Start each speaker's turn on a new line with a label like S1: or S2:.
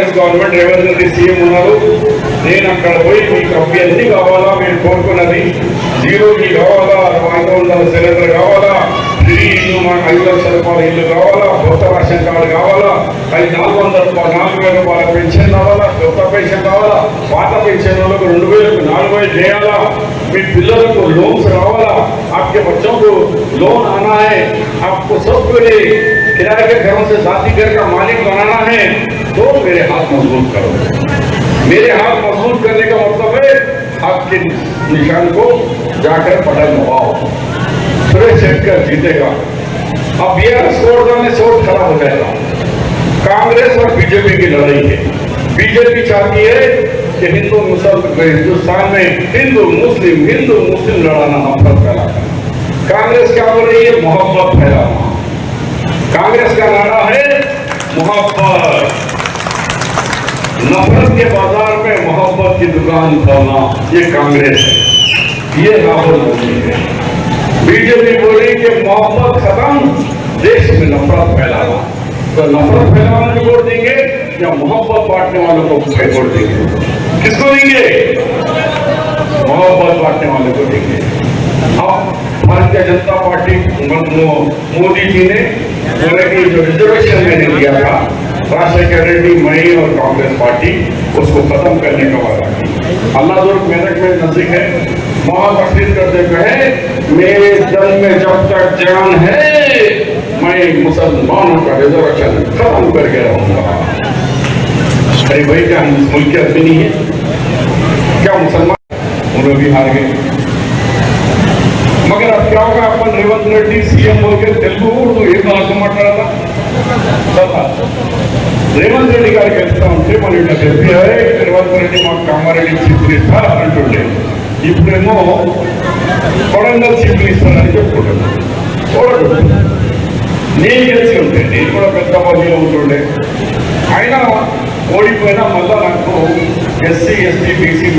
S1: Congress government Revanth Reddy CM ఉన్నారు. నేను అక్కడ పోయి మీకు అభ్యర్థి కావాలా, మీరు కోరుకున్నది జీరోకి కావాలా, 500 సిలిండర్ కావాలా, ఫ్రీ ఇల్లు, మాకు 5 లక్షల రూపాయల ఇల్లు కావాలా, కొత్త రేషన్ కార్డు కావాలా, 4,000 రూపాయలు 4,000 రూపాయల పెన్షన్ కావాలా, కొత్త పెన్షన్ కావాలా, పాత పెన్షన్ వాళ్ళకు 2,000 4,000 చేయాలా, మీ పిల్లలకు लोन्स కావాలా, आपके बच्चों को लोन आना है, आपको सबके लिए किराए के घरों से साथी घर का मालिक बनाना है, तो मेरे हाथ मजबूत करो। मेरे हाथ मजबूत करने का मतलब है आपके निशान को जाकर बटन दबाओ, सुरेश शेट्टर जीतेगा। अब बीआरएस में सोच खड़ा हो जाएगा। कांग्रेस और बीजेपी की लड़ाई है। बीजेपी चाहती है कि हिंदुस्तान में हिंदू मुस्लिम लड़ाना, नफरत फैलाना। कांग्रेस क्या बोल रही है? मोहब्बत फैलाना। कांग्रेस का नारा है मोहब्बत। नफरत के बाजार में मोहब्बत की दुकान खोलना, ये कांग्रेस है, ये राहुल गांधी है। बीजेपी बोली कि मोहब्बत खत्म, देश में नफरत फैलाना। तो नफरत फैलाने को वोट देंगे या मोहब्बत बांटने वालों को वोट देंगे? किसको देंगे? मोहब्बत बांटने वालों को देंगे। अब भारतीय जनता पार्टी मोदी जी ने बोले कि जो रिजर्वेशन मैंने दिया था, राजशेखर रेड्डी, मई और कांग्रेस पार्टी, उसको खत्म करने का वादा किया। अल्लाह मैनेजमेंट नजदीक है, वहां तस्वीर करते कहे मेरे दिल में जब तक जान है मैं मुसलमानों का रिजर्वेशन खत्म करके रहूंगा। अरे भाई, क्या मुल्क की आदमी नहीं है क्या? मुसलमान उन्होंने भी हार गए। मगर अब क्या होगा? अपन रेवंत रेड्डी सीएम बोलकर तेलुगु उर्दू एक भाषा माట్లాడాలా? రేవంత్ రెడ్డి గారికి వెళ్తా ఉంటే మన ఇట్లా చెప్పి రేవంత్ రెడ్డి మాకు కామారెడ్డి చీఫ్ మినిస్టర్ అంటుండే, ఇప్పుడేమో కొడంగల్ చీఫ్ మినిస్టర్ అని చెప్పుకుంటున్నాను. చూడకూడదు. నేను గెలిచి ఉంటే నేను కూడా పెద్ద పదవిలో ఉంటుండే. అయినా ఓడిపోయినా మళ్ళా నాకు ఎస్సీ ఎస్టీ బీసీ